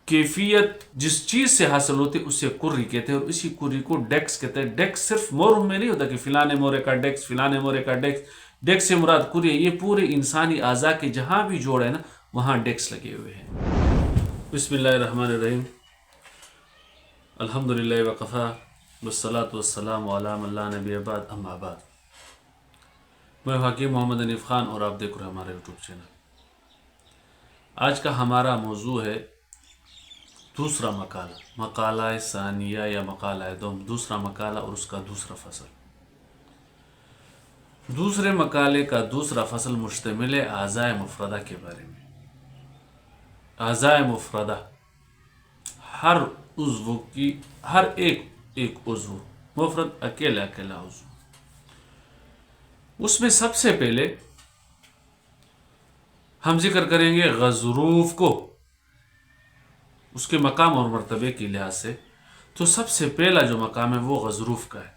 कैफियत जिस चीज़ से हासिल होती है उसे कुर्री कहते हैं, और इसी कुर्री को डेक्स कहते हैं। डेक्स सिर्फ मोर में नहीं होता कि फ़िलाने मोरे का डेक्स, फ़िलाने मोरे का डेक्स। डेक्स से मुराद कुर्री है, ये पूरे इंसानी आज़ा के जहाँ भी जोड़ है ना वहाँ डेक्स लगे हुए हैं। बिस्मिल्लाहिर्रहमानिर्रहीम, अल्हम्दुलिल्लाहि वकफ़ा वस्सलातु वस्सलामु अला मन ला नबिय्य बाद, अम्मा बाद। मैं हकीम मोहम्मद हनीफ खान और आप देख रहे हैं हमारे यूट्यूब चैनल। आज का हमारा मौजू है दूसरा मकाला, मकाला सानिया या मकाला दोम, दूसरा मकाला और उसका दूसरा फसल। दूसरे मकाले का दूसरा फसल मुश्तमिल है आज़ाए मुफ़रदा के बारे में। आज़ाए मुफ़रदा हर उज़्व की, हर एक उज़्व, मुफ़रद अकेला अकेला उज़्व। उसमें सबसे पहले हम जिक्र करेंगे ग़ज़रूफ़ को, उसके मकाम और मर्तबे के लिहाज से। तो सबसे पहला जो मकाम है वो ग़ज़रूफ़ का है।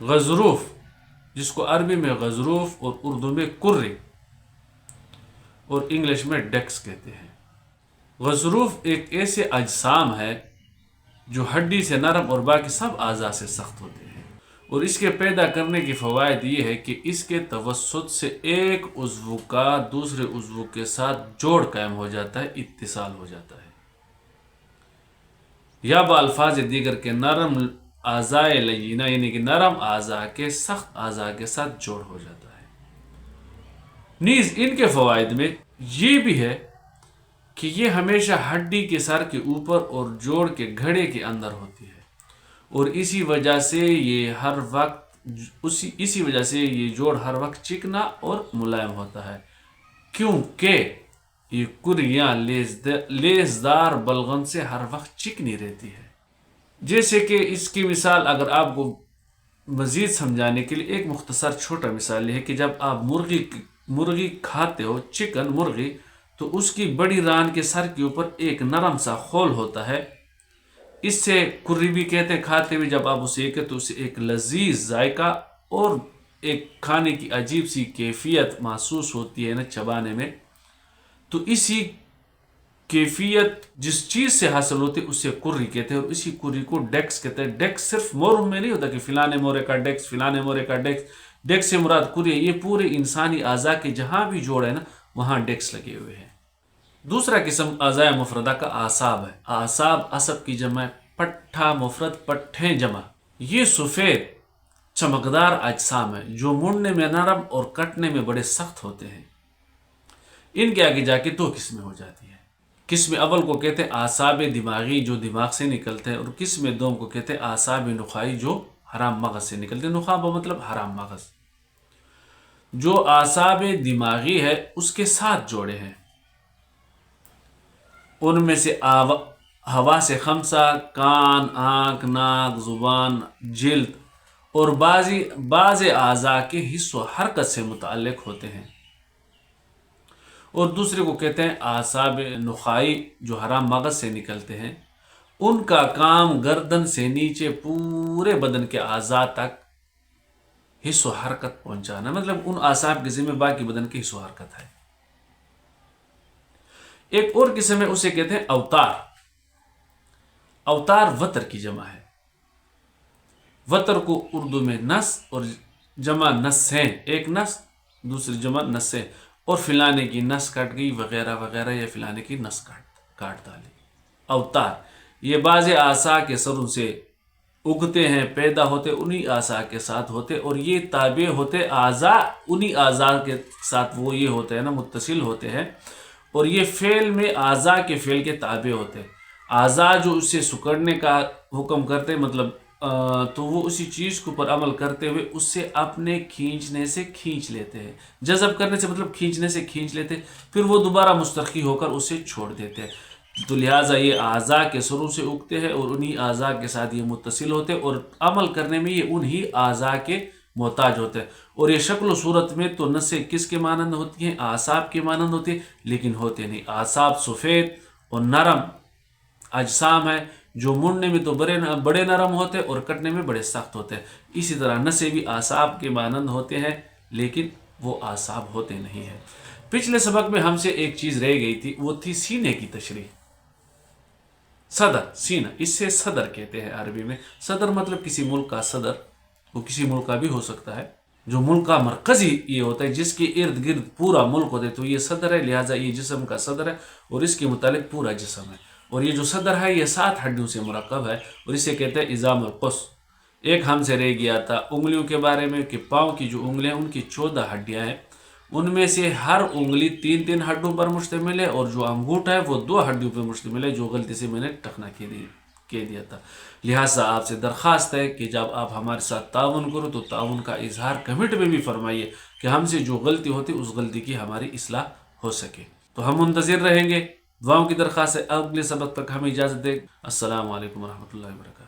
ग़ज़रूफ़ जिसको अरबी में ग़ज़रूफ़ और उर्दू में कुर्री और इंग्लिश में डेक्स कहते हैं। ग़ज़रूफ़ एक ऐसे अजसाम है जो हड्डी से नरम और बाकी सब आज़ा से सख्त होते हैं, और इसके पैदा करने की फ़वाइद ये है कि इसके तवस्सुत से एक उज़्व का दूसरे उज़्व के साथ जोड़ कायम हो जाता है, इत्तिसाल हो जाता है, या बाल्फाज दीगर के नरम आज़ाए लयीना यानी कि नरम आज़ा के सख्त आज़ा के साथ जोड़ हो जाता है। नीज़ इनके फ़वाइद में ये भी है कि ये हमेशा हड्डी के सर के ऊपर और जोड़ के घड़े के अंदर होती है, और इसी वजह से ये जोड़ हर वक्त चिकना और मुलायम होता है, क्योंकि ये कुर्रियाँ लेज़दार बलगम से हर वक्त चिकनी रहती है। जैसे कि इसकी मिसाल अगर आपको मज़ीद समझाने के लिए एक मुख्तसर छोटा मिसाल है कि जब आप मुर्गी खाते हो, चिकन मुर्गी, तो उसकी बड़ी रान के सर के ऊपर एक नरम सा खोल होता है, इससे कुर्री भी कहते हैं। खाते हुए जब आप उसे तो उसे एक लजीज जायका और एक खाने की अजीब सी कैफियत महसूस होती है ना चबाने में। तो इसी कैफियत जिस चीज़ से हासिल होती है उसे कुर्री कहते हैं, और इसी कुर्री को डेक्स कहते हैं। डेक्स सिर्फ मोर में नहीं होता कि फ़िलाने मोरे का डेक्स, फ़िलाने मोरे का डेक्स। डेक्स से मुराद कुर्री है, ये पूरे इंसानी आज़ा के जहाँ भी जोड़ है ना वहाँ डेक्स लगे हुए हैं। दूसरा किस्म आज़ाए मुफ़रदा का आसाब है। आसाब असब की जमा, पट्ठा मुफ़रद, पट्ठे जमा। ये सफ़ेद चमकदार अजसाम है जो मुड़ने में नरम और कटने में बड़े सख्त होते हैं। इनके आगे जाके दो किस्में हो जाती हैं। किस्म अव्वल को कहते हैं आसाब दिमागी जो दिमाग से निकलते हैं, और किस्म दोम को कहते हैं आसाब नुखाई जो हराम मगज़ से निकलते हैं। नुखा मतलब हराम मगज़। जो आसाब दिमागी है उसके 7 जोड़े हैं, उनमें से हवा से खमसा, कान, आँख, नाक, ज़ुबान, जिल्द और बाज़ आज़ा के हिस्सों हरकत से मुताल्लिक़ होते हैं। और दूसरे को कहते हैं आसाब नुखाई जो हराम मगज़ से निकलते हैं। उनका काम गर्दन से नीचे पूरे बदन के आज़ा तक हिस्सों हरकत पहुंचाना, मतलब उन आसाब के ज़िम्मे बाकी बदन की हिस्सों हरकत है। एक और किस्म है, उसे कहते हैं अवतार। अवतार वतर की जमा है। वतर को उर्दू में नस और जमा नस्सें, एक नस दूसरी जमा नस्सें, और फिलाने की नस कट गई वगैरह वगैरह, या फिलाने की नस काट डाली। अवतार ये बाज़ आसा के सरों से उगते हैं, पैदा होते उन्हीं आसा के साथ होते, और ये ताबे होते आज़ा उन्हीं आज़ा के साथ, वो ये होते हैं ना मुत्तसिल होते हैं, और ये फ़ेल में आज़ा के फ़ेल के ताबे होते हैं। आज़ा जो उससे सुकड़ने का हुक्म करते मतलब तो वो उसी चीज़ के ऊपर अमल करते हुए उससे अपने खींचने से खींच लेते हैं। जज़ब करने से मतलब खींचने से खींच लेते हैं, फिर वो दोबारा मुस्तरखी होकर उसे छोड़ देते हैं। तो लिहाजा ये आज़ा के शुरू से उगते हैं और उन्हीं आज़ा के साथ ये मुत्तसिल होते हैं, और अमल करने में ये उन्हीं आज़ा के मोहताज होते हैं। और ये शक्ल सूरत में तो नसें किसके मानंद होती हैं, आसाब के मानंद होती है, लेकिन होते नहीं। आसाब सफ़ेद और नरम अजसाम है जो मुड़ने में तो बड़े नरम होते हैं और कटने में बड़े सख्त होते हैं। इसी तरह नसें भी आसाब के मानंद होते हैं, लेकिन वो आसाब होते नहीं हैं। پچھلے سبق میں ہم سے ایک چیز رہ گئی تھی، وہ تھی سینے کی تشریح. صدر، سینہ، اس سے صدر کہتے ہیں عربی میں. صدر مطلب کسی ملک کا صدر، وہ کسی ملک کا بھی ہو سکتا ہے. جو ملک کا مرکزی یہ ہوتا ہے، جس کے ارد گرد پورا ملک ہوتا ہے، تو یہ صدر ہے. لہٰذا یہ جسم کا صدر ہے اور اس کے متعلق پورا جسم ہے. اور یہ جو صدر ہے یہ 7 ہڈیوں سے مرکب ہے اور اسے کہتے ہیں عظام القص. ایک ہم سے رہ گیا تھا انگلیوں کے بارے میں کہ پاؤں کی جو انگلیاں ہیں ان کی 14 ہڈیاں ہیں، ان میں سے ہر انگلی 3 ہڈیوں پر مشتمل ہے، اور جو انگوٹھا ہے وہ 2 ہڈیوں پر مشتمل ہے، جو غلطی سے میں نے ٹخنا کہہ دیا تھا. لہٰذا آپ سے درخواست ہے کہ جب آپ ہمارے ساتھ تعاون کرو تو تعاون کا اظہار کمنٹ میں بھی فرمائیے کہ ہم سے جو غلطی ہوتی اس غلطی کی ہماری اصلاح ہو سکے. تو ہم منتظر رہیں گے. دعاؤں کی درخواست ہے. اگلے سبق تک ہمیں اجازت دے. السلام علیکم ورحمۃ اللہ وبرکاتہ.